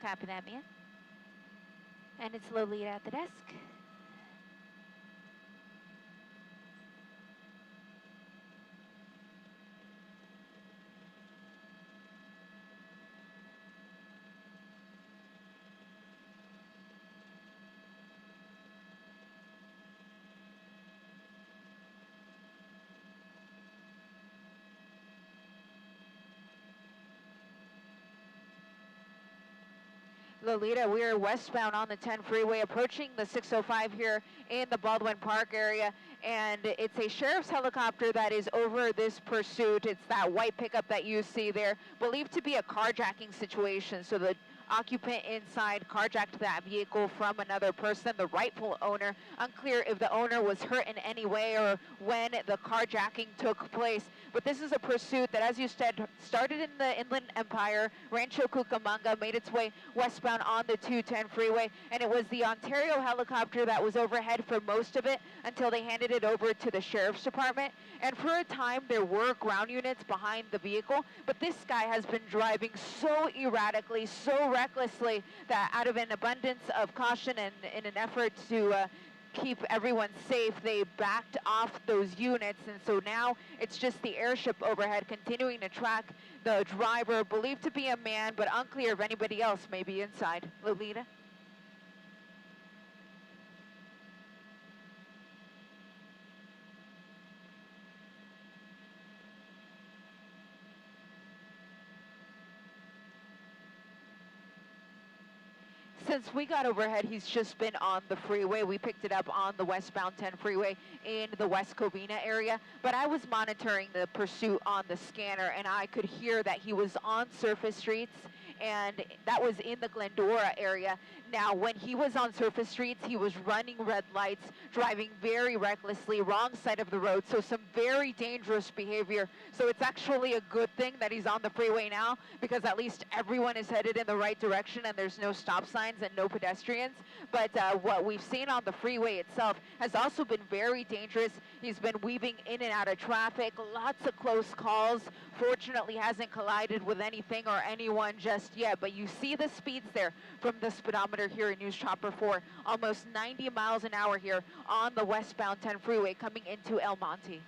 Copy that, Mia. And it's Lolita at the desk. Lolita, we are westbound on the 10 freeway, approaching the 605 here in the Baldwin Park area, and it's a sheriff's helicopter that is over this pursuit. It's that white pickup that you see there, believed to be a carjacking situation. So the occupant inside carjacked that vehicle from another person, the rightful owner. Unclear if the owner was hurt in any way or when the carjacking took place. But this is a pursuit that, as you said, started in the Inland Empire, Rancho Cucamonga, made its way westbound on the 210 freeway, and it was the Ontario helicopter that was overhead for most of it until they handed it over to the Sheriff's Department. And for a time, there were ground units behind the vehicle, but this guy has been driving so erratically, so recklessly, that out of an abundance of caution and in an effort to keep everyone safe, they backed off those units, and so now it's just the airship overhead continuing to track the driver, believed to be a man, but unclear if anybody else may be inside. Lolita? Since we got overhead, he's just been on the freeway. We picked it up on the westbound 10 freeway in the West Covina area, but I was monitoring the pursuit on the scanner, and I could hear that he was on surface streets, and that was in the Glendora area. Now, when he was on surface streets, he was running red lights, driving very recklessly, wrong side of the road, so some very dangerous behavior. So it's actually a good thing that he's on the freeway now, because at least everyone is headed in the right direction and there's no stop signs and no pedestrians. But what we've seen on the freeway itself has also been very dangerous. He's been weaving in and out of traffic, lots of close calls. Fortunately, hasn't collided with anything or anyone just yet, but you see the speeds there from the speedometer here in News Chopper 4, almost 90 miles an hour here on the westbound 10 freeway coming into El Monte.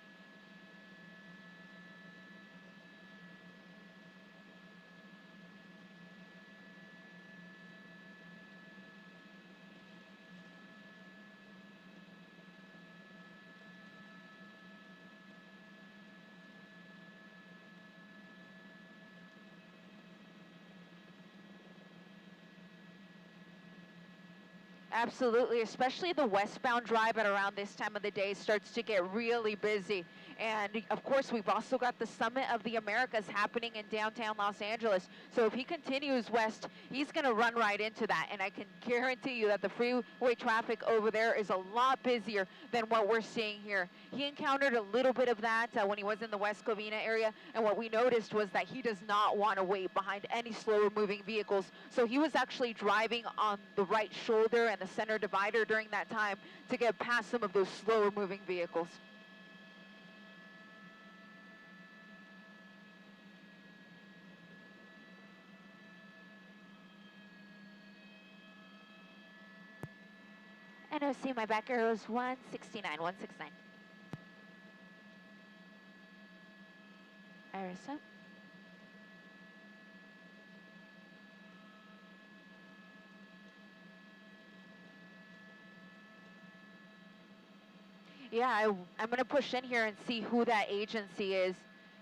Absolutely, especially the westbound drive at around this time of the day starts to get really busy. And of course, we've also got the Summit of the Americas happening in downtown Los Angeles. So if he continues west, he's going to run right into that. And I can guarantee you that the freeway traffic over there is a lot busier than what we're seeing here. He encountered a little bit of that when he was in the West Covina area. And what we noticed was that he does not want to wait behind any slower moving vehicles. So he was actually driving on the right shoulder and the center divider during that time to get past some of those slower moving vehicles. NOC, my back arrow is 169, 169. Irisa. Yeah, I'm going to push in here and see who that agency is.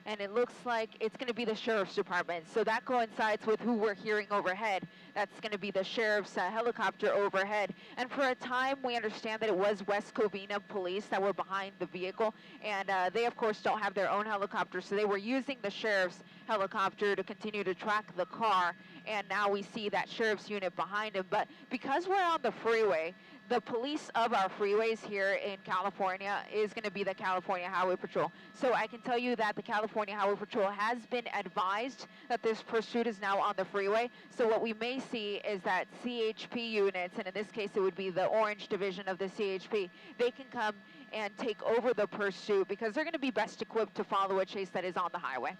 And it looks like it's going to be the Sheriff's Department. So that coincides with who we're hearing overhead. That's going to be the Sheriff's helicopter overhead. And for a time, we understand that it was West Covina police that were behind the vehicle. And they, of course, don't have their own helicopter. So they were using the Sheriff's helicopter to continue to track the car. And now we see that Sheriff's unit behind him. But because we're on the freeway, the police of our freeways here in California is going to be the California Highway Patrol. So I can tell you that the California Highway Patrol has been advised that this pursuit is now on the freeway. So what we may see is that CHP units, and in this case it would be the orange division of the CHP, they can come and take over the pursuit because they're going to be best equipped to follow a chase that is on the highway.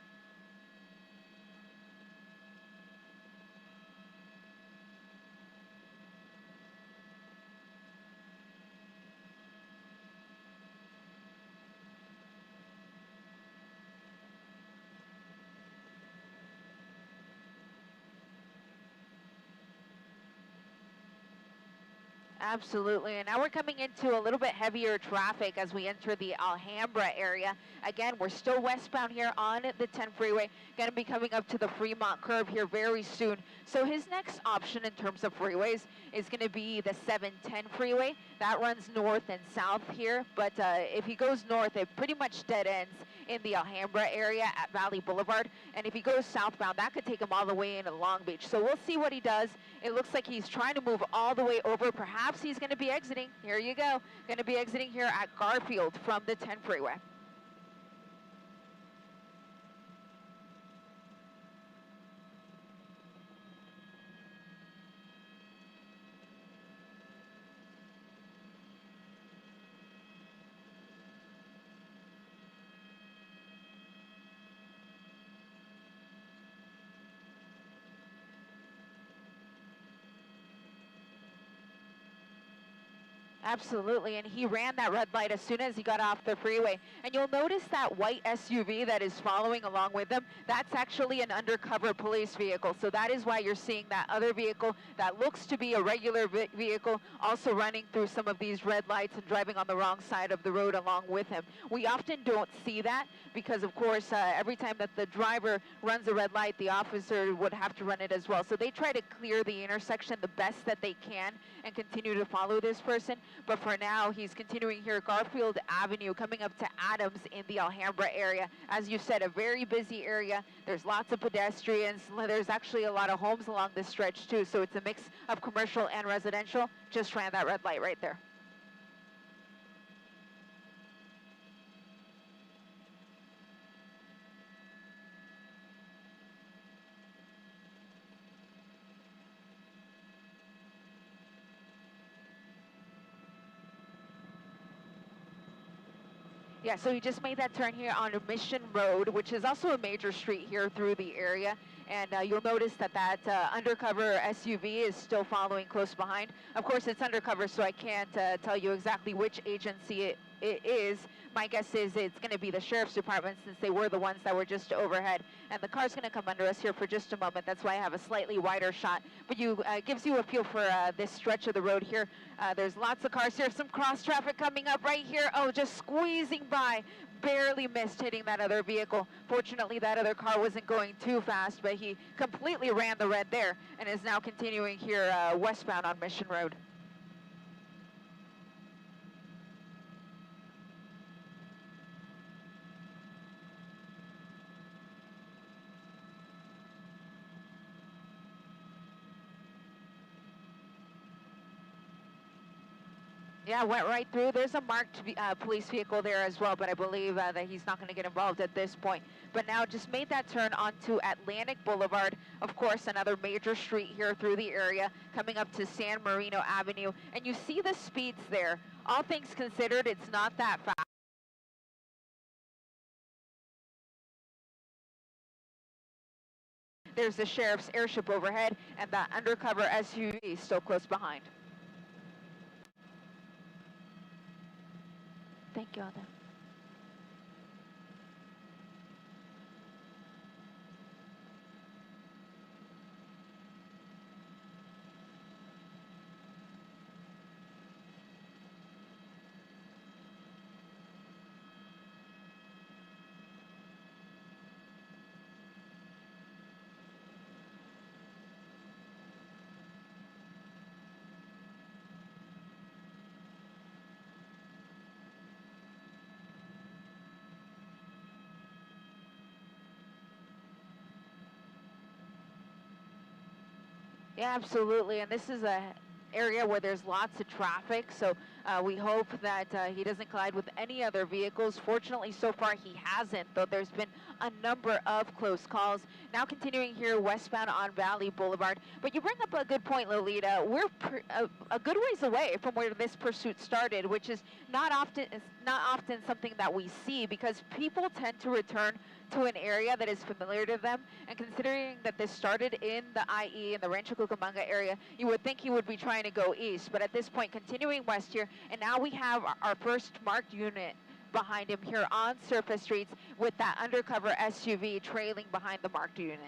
Absolutely, and now we're coming into a little bit heavier traffic as we enter the Alhambra area. Again, we're still westbound here on the 10 freeway, going to be coming up to the Fremont curve here very soon. So his next option in terms of freeways is going to be the 710 freeway. That runs north and south here, but if he goes north, it pretty much dead ends in the Alhambra area at Valley Boulevard, and if he goes southbound, that could take him all the way into Long Beach. So we'll see what he does. It looks like he's trying to move all the way over. Perhaps he's going to be exiting. Here you go. Going to be exiting here at Garfield from the 10 freeway. Absolutely, and he ran that red light as soon as he got off the freeway. And you'll notice that white SUV that is following along with him, that's actually an undercover police vehicle. So that is why you're seeing that other vehicle that looks to be a regular vehicle also running through some of these red lights and driving on the wrong side of the road along with him. We often don't see that because, of course, every time that the driver runs a red light, the officer would have to run it as well. So they try to clear the intersection the best that they can and continue to follow this person. But for now, he's continuing here Garfield Avenue, coming up to Adams in the Alhambra area. As you said, a very busy area. There's lots of pedestrians. There's actually a lot of homes along this stretch too. So it's a mix of commercial and residential. Just ran that red light right there. Yeah, so he just made that turn here on Mission Road, which is also a major street here through the area. And you'll notice that undercover SUV is still following close behind. Of course, it's undercover, so I can't tell you exactly which agency it is. My guess is it's going to be the Sheriff's Department since they were the ones that were just overhead. And the car's going to come under us here for just a moment. That's why I have a slightly wider shot. But gives you a feel for this stretch of the road here. There's lots of cars here. Some cross traffic coming up right here. Oh, just squeezing by. Barely missed hitting that other vehicle. Fortunately, that other car wasn't going too fast, but he completely ran the red there and is now continuing here westbound on Mission Road. Yeah, went right through. There's a marked police vehicle there as well, but I believe that he's not going to get involved at this point. But now just made that turn onto Atlantic Boulevard, of course, another major street here through the area, coming up to San Marino Avenue. And you see the speeds there. All things considered, it's not that fast. There's the sheriff's airship overhead, and that undercover SUV still close behind. Thank you, Alden. Yeah, absolutely. And this is a area where there's lots of traffic, so we hope that he doesn't collide with any other vehicles. Fortunately, so far he hasn't, though there's been a number of close calls. Now continuing here westbound on Valley Boulevard. But you bring up a good point, Lolita. We're a good ways away from where this pursuit started, which is not often something that we see because people tend to return to an area that is familiar to them. And considering that this started in the IE, in the Rancho Cucamonga area, you would think he would be trying to go east. But at this point, continuing west here, and now we have our first marked unit behind him here on surface streets with that undercover SUV trailing behind the marked unit.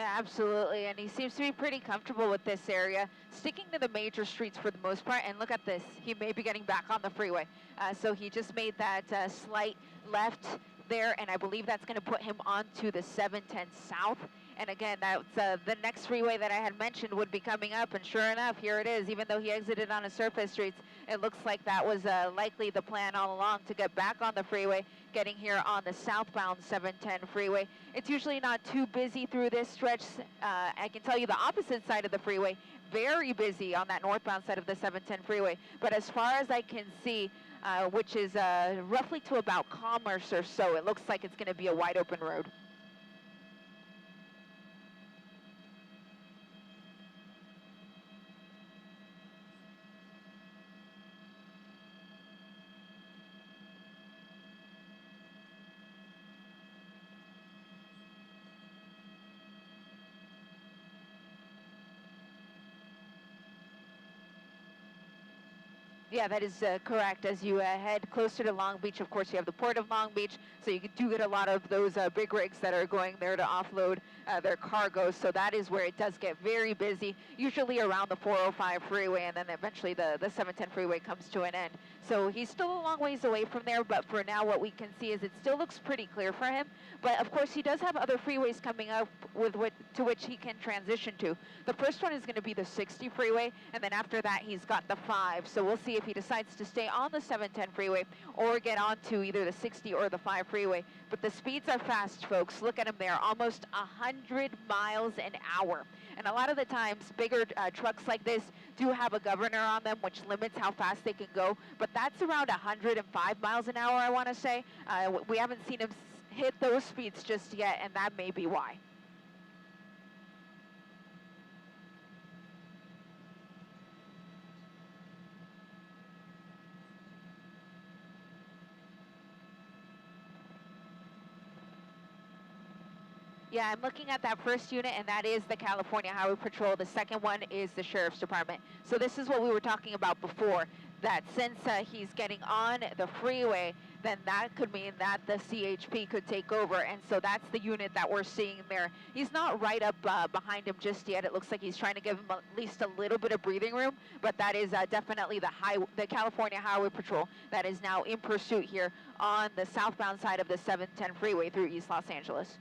Yeah, absolutely, and he seems to be pretty comfortable with this area, sticking to the major streets for the most part. And look at this, he may be getting back on the freeway. So he just made that slight left there, and I believe that's going to put him onto the 710 South. And again, that's the next freeway that I had mentioned would be coming up, and sure enough, here it is. Even though he exited on a surface streets, it looks like that was likely the plan all along, to get back on the freeway, getting here on the southbound 710 freeway. It's usually not too busy through this stretch. I can tell you the opposite side of the freeway, very busy on that northbound side of the 710 freeway. But as far as I can see, which is roughly to about Commerce or so, it looks like it's going to be a wide open road. Yeah, that is correct. As you head closer to Long Beach, of course, you have the Port of Long Beach, so you do get a lot of those big rigs that are going there to offload their cargo. So that is where it does get very busy, usually around the 405 freeway, and then eventually the 710 freeway comes to an end. So he's still a long ways away from there, but for now what we can see is it still looks pretty clear for him. But of course, he does have other freeways coming up to which he can transition to. The first one is going to be the 60 freeway, and then after that he's got the 5. So we'll see if he decides to stay on the 710 freeway or get onto either the 60 or the 5 freeway. But the speeds are fast, folks. Look at them there, almost 100 miles an hour. And a lot of the times, bigger trucks like this do have a governor on them, which limits how fast they can go. But that's around 105 miles an hour, I want to say. We haven't seen him hit those speeds just yet, and that may be why. Yeah, I'm looking at that first unit, and that is the California Highway Patrol. The second one is the Sheriff's Department. So this is what we were talking about before, that since he's getting on the freeway, then that could mean that the CHP could take over. And so that's the unit that we're seeing there. He's not right up behind him just yet. It looks like he's trying to give him at least a little bit of breathing room, but that is definitely the California Highway Patrol that is now in pursuit here on the southbound side of the 710 freeway through East Los Angeles.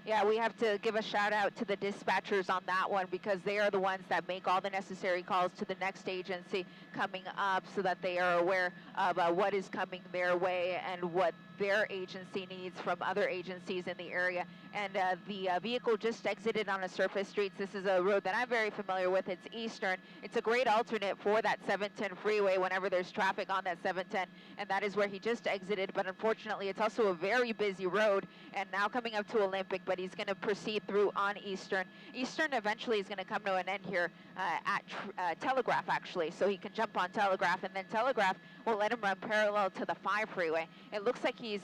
Yeah, we have to give a shout out to the dispatchers on that one, because they are the ones that make all the necessary calls to the next agency coming up, so that they are aware of what is coming their way and what their agency needs from other agencies in the area. And the vehicle just exited on a surface streets. This is a road that I'm very familiar with. It's Eastern. It's a great alternate for that 710 freeway whenever there's traffic on that 710, and that is where he just exited. But unfortunately, it's also a very busy road, and now coming up to Olympic, but he's going to proceed through on Eastern. Eastern eventually is going to come to an end here at Telegraph, actually, so he can jump on Telegraph, and then Telegraph will let him run parallel to the 5 freeway. It looks like he's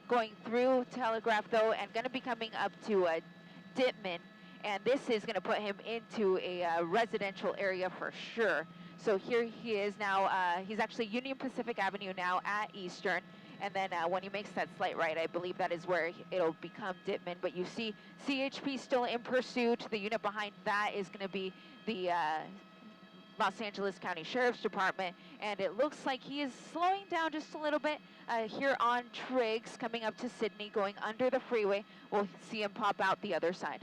going through Telegraph, though, and going to be coming up to Dittman, and this is going to put him into a residential area for sure. So here he is now. He's actually Union Pacific Avenue now at Eastern, and then when he makes that slight right, I believe that is where it'll become Dittman. But you see CHP still in pursuit. The unit behind that is going to be the Los Angeles County Sheriff's Department, and it looks like he is slowing down just a little bit here on Triggs, coming up to Sydney, going under the freeway. We'll see him pop out the other side.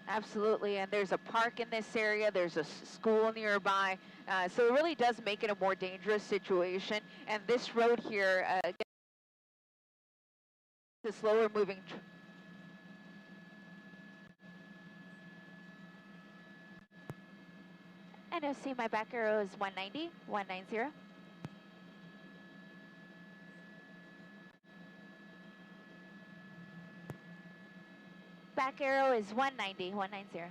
Absolutely, and there's a park in this area, there's a school nearby, so it really does make it a more dangerous situation. And this road here, the slower moving and NOC, my back arrow is 190, 190. Back arrow is 190, 190.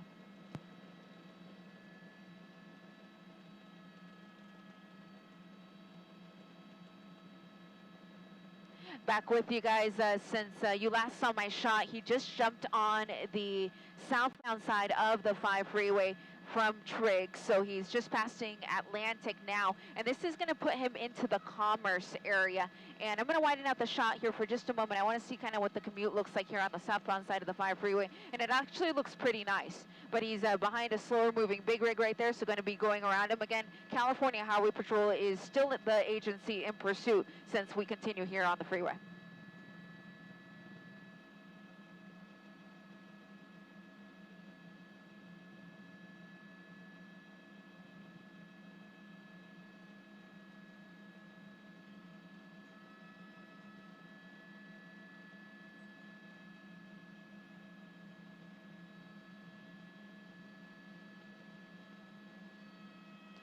Back with you guys since you last saw my shot. He just jumped on the southbound side of the 5 freeway from Trigg, so he's just passing Atlantic now, and this is going to put him into the Commerce area. And I'm going to widen out the shot here for just a moment. I want to see kind of what the commute looks like here on the southbound side of the 5 freeway, and it actually looks pretty nice. But he's behind a slower moving big rig right there, so going to be going around him again. California Highway Patrol is still at the agency in pursuit since we continue here on the freeway.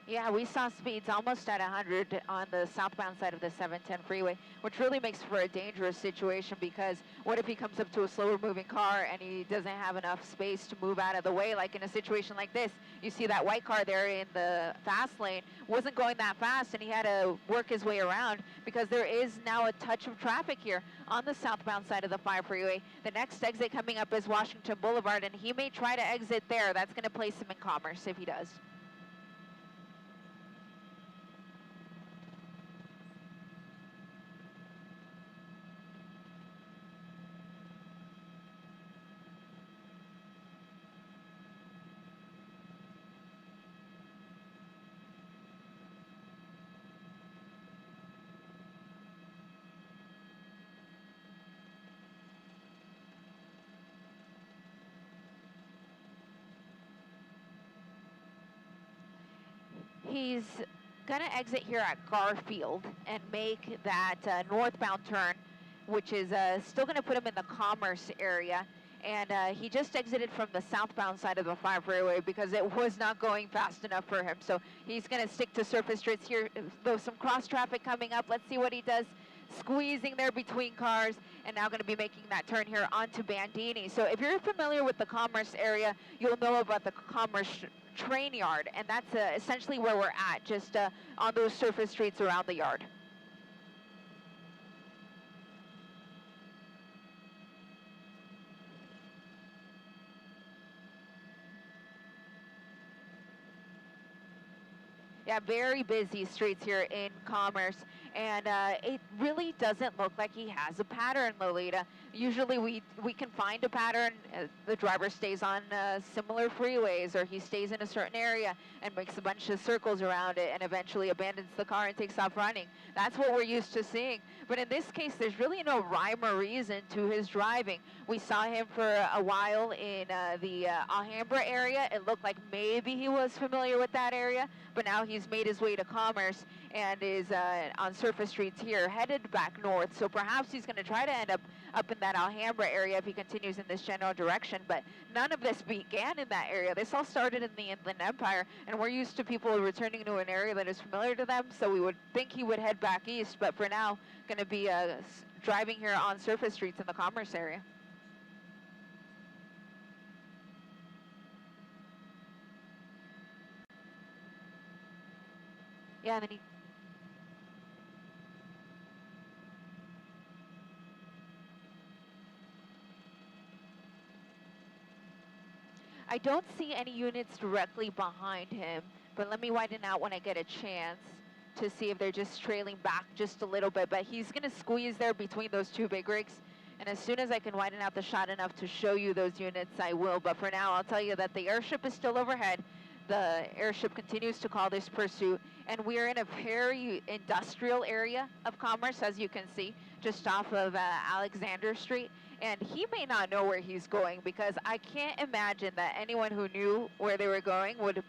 Yeah, we saw speeds almost at 100 on the southbound side of the 710 freeway, which really makes for a dangerous situation, because what if he comes up to a slower moving car and he doesn't have enough space to move out of the way? Like in a situation like this, you see that white car there in the fast lane wasn't going that fast, and he had to work his way around because there is now a touch of traffic here on the southbound side of the 5 freeway. The next exit coming up is Washington Boulevard, and he may try to exit there. That's going to place him in Commerce if he does. He's going to exit here at Garfield and make that northbound turn, which is still going to put him in the Commerce area. And he just exited from the southbound side of the 5 freeway because it was not going fast enough for him. So he's going to stick to surface streets here. Though some cross traffic coming up. Let's see what he does. Squeezing there between cars, and now going to be making that turn here onto Bandini. So if you're familiar with the Commerce area, you'll know about the Commerce train yard, and that's essentially where we're at, just on those surface streets around the yard. Yeah, very busy streets here in Commerce, and it really doesn't look like he has a pattern, Lolita. Usually we can find a pattern. The driver stays on similar freeways, or he stays in a certain area and makes a bunch of circles around it and eventually abandons the car and takes off running. That's what we're used to seeing. But in this case, there's really no rhyme or reason to his driving. We saw him for a while in the Alhambra area. It looked like maybe he was familiar with that area, but now he's made his way to Commerce and is on surface streets here, headed back north. So perhaps he's going to try to end up in that Alhambra area if he continues in this general direction. But none of this began in that area. This all started in the Inland Empire, and we're used to people returning to an area that is familiar to them. So we would think he would head back east, but for now, going to be driving here on surface streets in the Commerce area. Yeah, and then I don't see any units directly behind him, but let me widen out when I get a chance to see if they're just trailing back just a little bit. But he's going to squeeze there between those two big rigs, and as soon as I can widen out the shot enough to show you those units, I will. But for now, I'll tell you that the airship is still overhead. The airship continues to call this pursuit, and we're in a very industrial area of Commerce, as you can see, just off of Alexander Street. And he may not know where he's going, because I can't imagine that anyone who knew where they were going would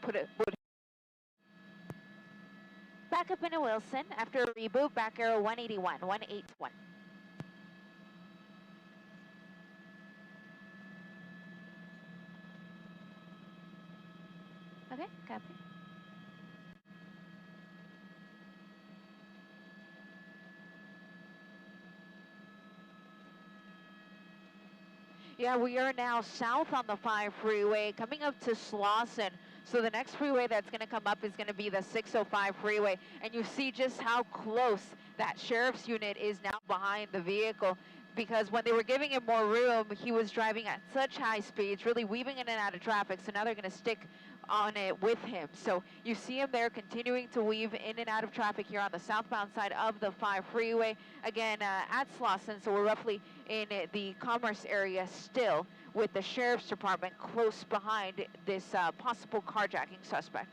back up into Wilson after a reboot. Back arrow 181, 181. Okay, copy. Yeah, we are now south on the 5 freeway, coming up to Slauson. So the next freeway that's going to come up is going to be the 605 freeway. And you see just how close that sheriff's unit is now behind the vehicle. Because when they were giving him more room, he was driving at such high speeds, really weaving in and out of traffic. So now they're going to stick on it with him. So you see him there continuing to weave in and out of traffic here on the southbound side of the 5 freeway. Again, at Slauson, so we're roughly in the Commerce area still, with the Sheriff's Department close behind this possible carjacking suspect.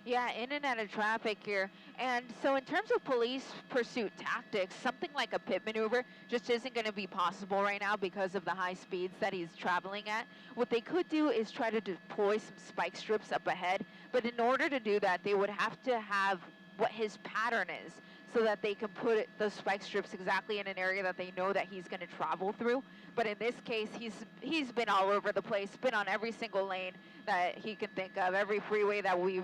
Yeah, in and out of traffic here. And so in terms of police pursuit tactics, something like a pit maneuver just isn't going to be possible right now because of the high speeds that he's traveling at. What they could do is try to deploy some spike strips up ahead, but in order to do that, they would have to have what his pattern is so that they can put those spike strips exactly in an area that they know that he's going to travel through. But in this case, he's been all over the place, been on every single lane that he can think of, every freeway that we've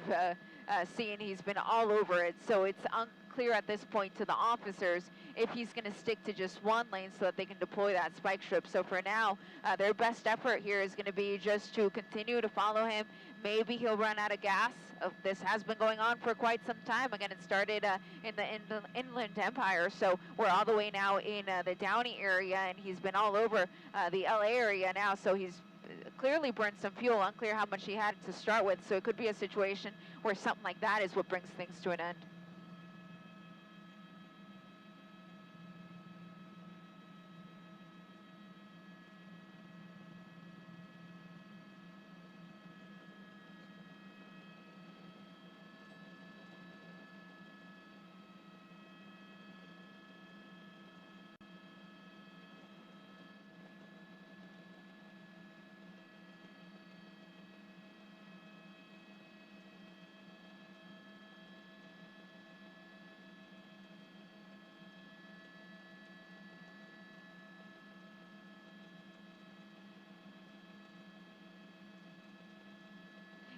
seen, he's been all over it. So it's unclear at this point to the officers if he's going to stick to just one lane so that they can deploy that spike strip. So for now, their best effort here is going to be just to continue to follow him. Maybe he'll run out of gas. This has been going on for quite some time. Again, it started in the Inland Empire, so we're all the way now in the Downey area, and he's been all over the LA area now, so he's clearly burned some fuel. Unclear how much he had to start with, so it could be a situation where something like that is what brings things to an end.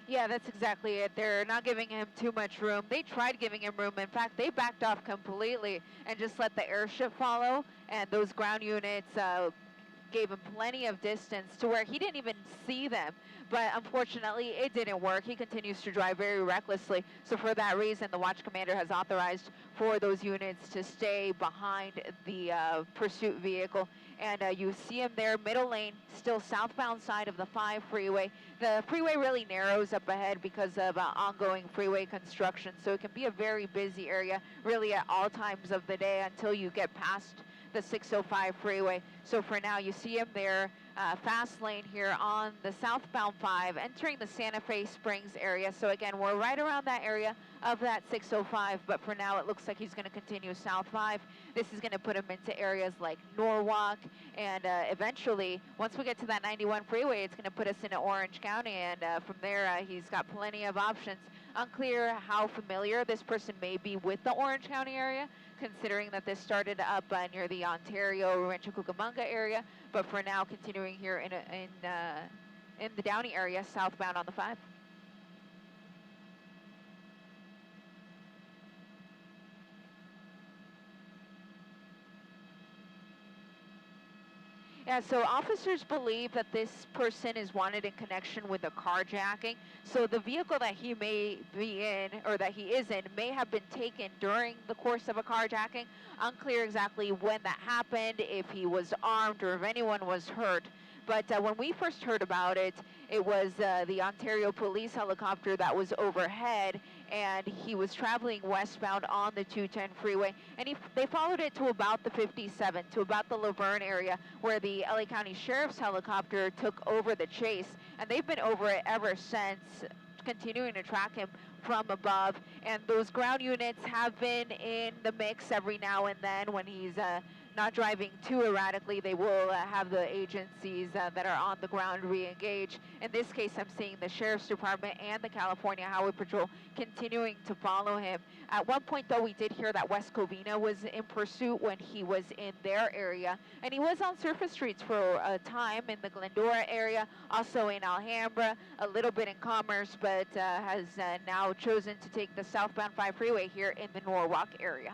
Yeah, that's exactly it. They're not giving him too much room. They tried giving him room. In fact, they backed off completely and just let the airship follow, and those ground units gave him plenty of distance to where he didn't even see them. But unfortunately, it didn't work. He continues to drive very recklessly. So for that reason, the watch commander has authorized for those units to stay behind the pursuit vehicle. And you see him there, middle lane, still southbound side of the 5 freeway. The freeway really narrows up ahead because of ongoing freeway construction. So it can be a very busy area, really at all times of the day until you get past the 605 freeway. So for now, you see him there, fast lane here on the southbound 5, entering the Santa Fe Springs area. So again, we're right around that area of that 605, but for now it looks like he's going to continue south 5. This is going to put him into areas like Norwalk, and eventually, once we get to that 91 freeway, it's going to put us into Orange County, and from there, he's got plenty of options. Unclear how familiar this person may be with the Orange County area, considering that this started up near the Ontario, Rancho Cucamonga area, but for now, continuing here in the Downey area, southbound on the 5. Yeah, so officers believe that this person is wanted in connection with a carjacking. So the vehicle that he may be in, or that he is in, may have been taken during the course of a carjacking. Unclear exactly when that happened, if he was armed, or if anyone was hurt. But when we first heard about it, it was the Ontario police helicopter that was overhead, and he was traveling westbound on the 210 freeway, and they followed it to about the 57, to about the Laverne area, where the LA County Sheriff's helicopter took over the chase, and they've been over it ever since, continuing to track him from above. And those ground units have been in the mix every now and then when he's not driving too erratically, they will have the agencies that are on the ground re-engage. In this case, I'm seeing the Sheriff's Department and the California Highway Patrol continuing to follow him. At one point, though, we did hear that West Covina was in pursuit when he was in their area, and he was on surface streets for a time in the Glendora area, also in Alhambra, a little bit in Commerce, but has now chosen to take the southbound 5 freeway here in the Norwalk area.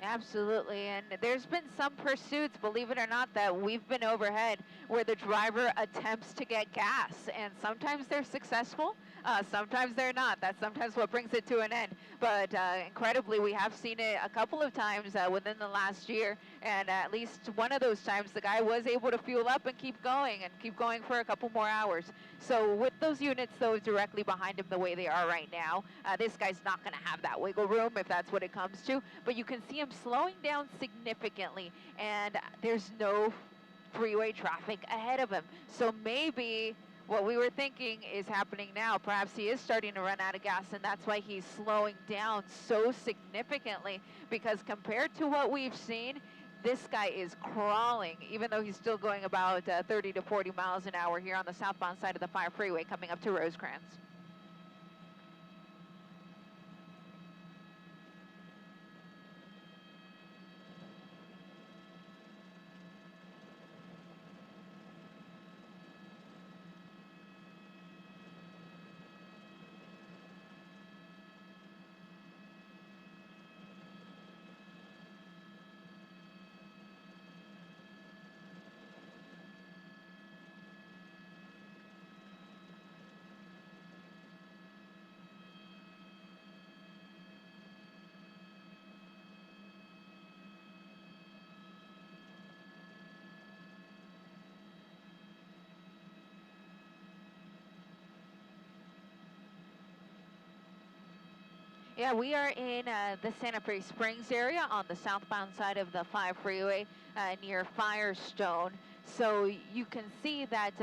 Absolutely, and there's been some pursuits, believe it or not, that we've been overhead where the driver attempts to get gas, and sometimes they're successful, sometimes they're not. That's sometimes what brings it to an end. But incredibly, we have seen it a couple of times within the last year, and at least one of those times the guy was able to fuel up and keep going for a couple more hours. So with those units, though, directly behind him the way they are right now, this guy's not going to have that wiggle room if that's what it comes to. But you can see him slowing down significantly, and there's no freeway traffic ahead of him. So maybe what we were thinking is happening now. Perhaps he is starting to run out of gas, and that's why he's slowing down so significantly, because compared to what we've seen, this guy is crawling, even though he's still going about 30 to 40 miles an hour here on the southbound side of the 5 freeway coming up to Rosecrans. Yeah, we are in the Santa Fe Springs area on the southbound side of the 5 freeway near Firestone. So you can see that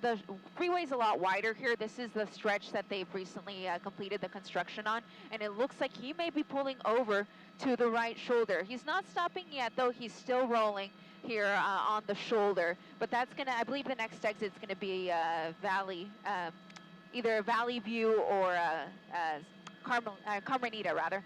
the freeway's a lot wider here. This is the stretch that they've recently completed the construction on, and it looks like he may be pulling over to the right shoulder. He's not stopping yet, though. He's still rolling here on the shoulder, but that's gonna, I believe the next exit's gonna be Valley, either Valley View or Carmenita, rather.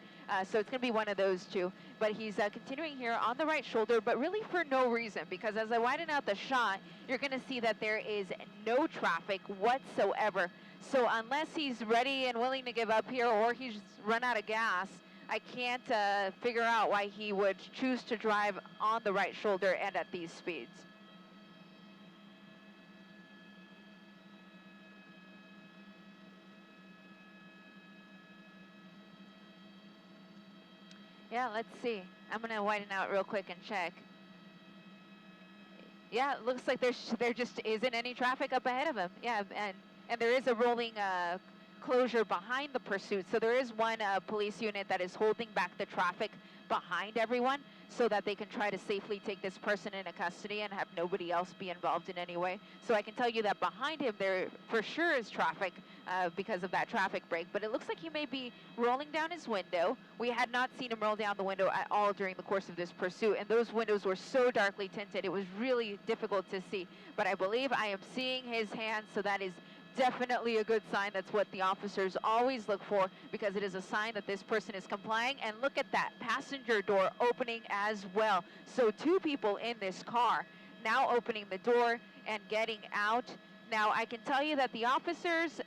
So it's going to be one of those two. But he's continuing here on the right shoulder, but really for no reason, because as I widen out the shot, you're going to see that there is no traffic whatsoever. So unless he's ready and willing to give up here, or he's run out of gas, I can't figure out why he would choose to drive on the right shoulder and at these speeds. Yeah, let's see. I'm going to widen out real quick and check. Yeah, it looks like there just isn't any traffic up ahead of him. Yeah, and there is a rolling closure behind the pursuit. So there is one police unit that is holding back the traffic behind everyone so that they can try to safely take this person into custody and have nobody else be involved in any way. So I can tell you that behind him there for sure is traffic because of that traffic break, but it looks like he may be rolling down his window. We had not seen him roll down the window at all during the course of this pursuit, and those windows were so darkly tinted it was really difficult to see. But I believe I am seeing his hands, so that is definitely a good sign. That's what the officers always look for, because it is a sign that this person is complying. And look at that passenger door opening as well. So two people in this car now opening the door and getting out. Now I can tell you that the officers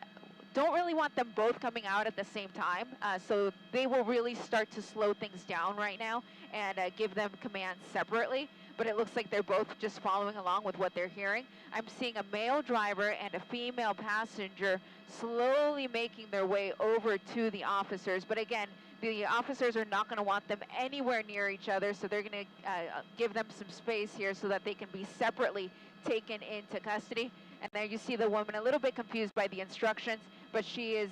don't really want them both coming out at the same time, so they will really start to slow things down right now and give them commands separately. But it looks like they're both just following along with what they're hearing. I'm seeing a male driver and a female passenger slowly making their way over to the officers. But again, the officers are not going to want them anywhere near each other, so they're going to give them some space here so that they can be separately taken into custody. And there you see the woman a little bit confused by the instructions, but she is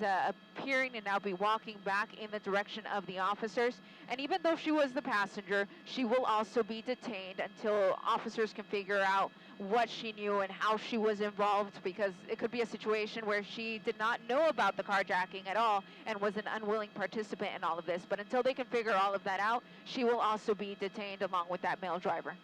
appearing to now be walking back in the direction of the officers. And even though she was the passenger, she will also be detained until officers can figure out what she knew and how she was involved, because it could be a situation where she did not know about the carjacking at all and was an unwilling participant in all of this. But until they can figure all of that out, she will also be detained along with that male driver.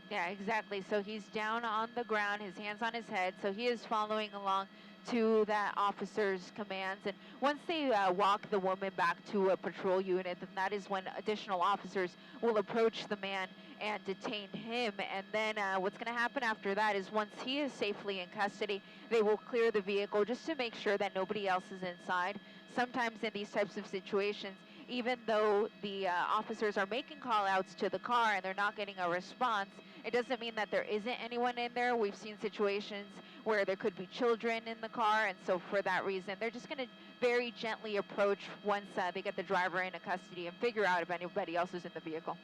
Yeah, exactly. So he's down on the ground, his hands on his head, so he is following along to that officer's commands. And once they walk the woman back to a patrol unit, then that is when additional officers will approach the man and detain him. And then what's going to happen after that is, once he is safely in custody, they will clear the vehicle just to make sure that nobody else is inside. Sometimes in these types of situations, even though the officers are making call outs to the car and they're not getting a response, it doesn't mean that there isn't anyone in there. We've seen situations where there could be children in the car, and so for that reason, they're just going to very gently approach once they get the driver into custody and figure out if anybody else is in the vehicle.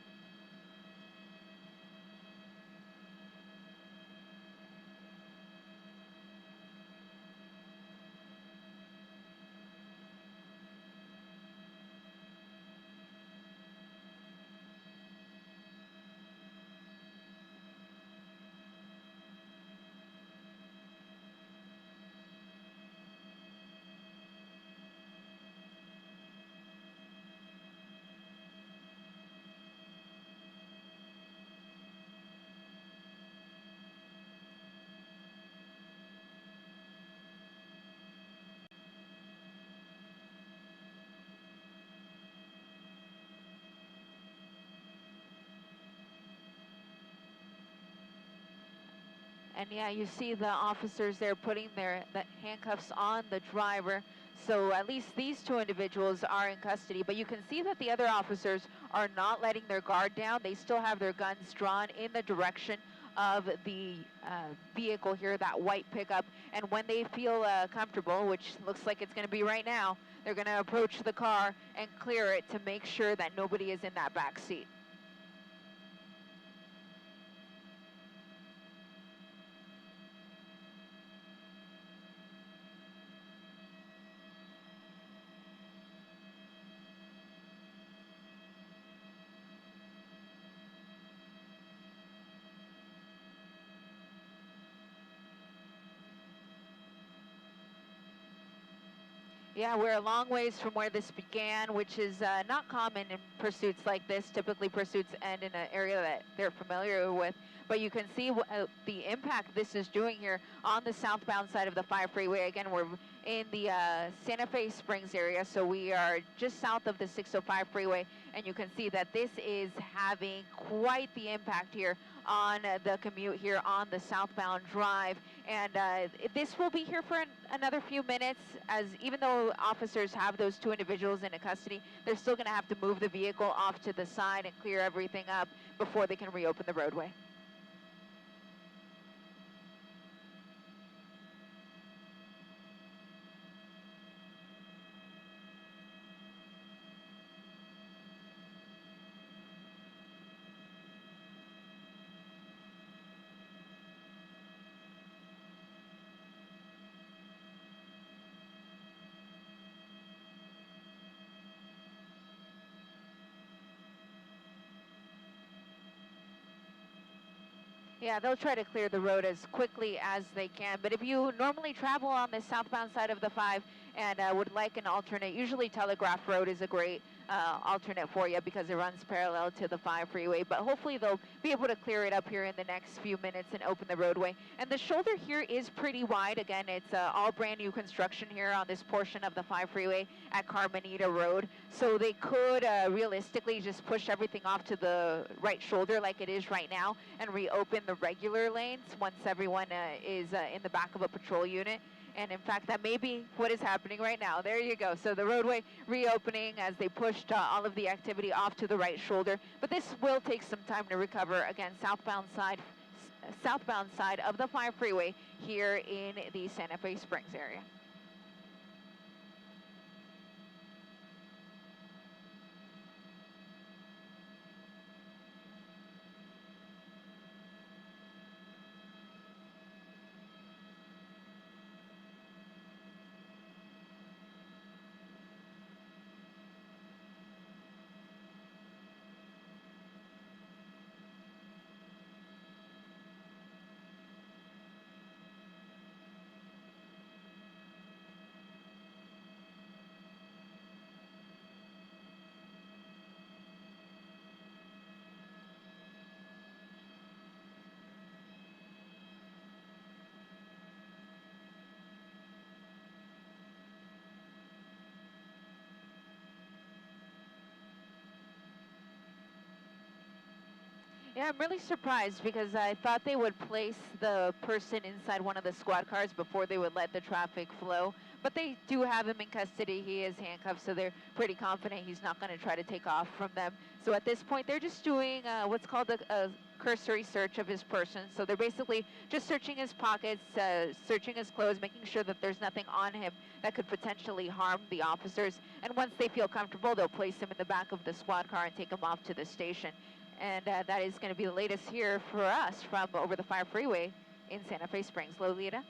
And yeah, you see the officers there putting the handcuffs on the driver. So at least these two individuals are in custody. But you can see that the other officers are not letting their guard down. They still have their guns drawn in the direction of the vehicle here, that white pickup. And when they feel comfortable, which looks like it's going to be right now, they're going to approach the car and clear it to make sure that nobody is in that back seat. Yeah, we're a long ways from where this began, which is not common in pursuits like this. Typically, pursuits end in an area that they're familiar with. But you can see the impact this is doing here on the southbound side of the 5 freeway. Again, we're in the Santa Fe Springs area, so we are just south of the 605 freeway. And you can see that this is having quite the impact here on the commute here on the southbound drive. And this will be here for another few minutes, as even though officers have those two individuals in custody, they're still going to have to move the vehicle off to the side and clear everything up before they can reopen the roadway. Yeah, they'll try to clear the road as quickly as they can. But if you normally travel on the southbound side of the 5 and would like an alternate, usually Telegraph Road is a great alternate for you because it runs parallel to the 5 freeway. But hopefully they'll be able to clear it up here in the next few minutes and open the roadway. And the shoulder here is pretty wide. Again, it's all brand new construction here on this portion of the 5 freeway at Carmenita Road. So they could realistically just push everything off to the right shoulder like it is right now and reopen the regular lanes once everyone is in the back of a patrol unit. And in fact, that may be what is happening right now. There you go. So the roadway reopening as they pushed all of the activity off to the right shoulder. But this will take some time to recover. Again, southbound side of the 5 freeway here in the Santa Fe Springs area. Yeah, I'm really surprised because I thought they would place the person inside one of the squad cars before they would let the traffic flow. But they do have him in custody. He is handcuffed, so they're pretty confident he's not going to try to take off from them. So at this point, they're just doing what's called a cursory search of his person. So they're basically just searching his pockets, searching his clothes, making sure that there's nothing on him that could potentially harm the officers. And once they feel comfortable, they'll place him in the back of the squad car and take him off to the station. And that is going to be the latest here for us from over the 5 freeway in Santa Fe Springs. Lolita?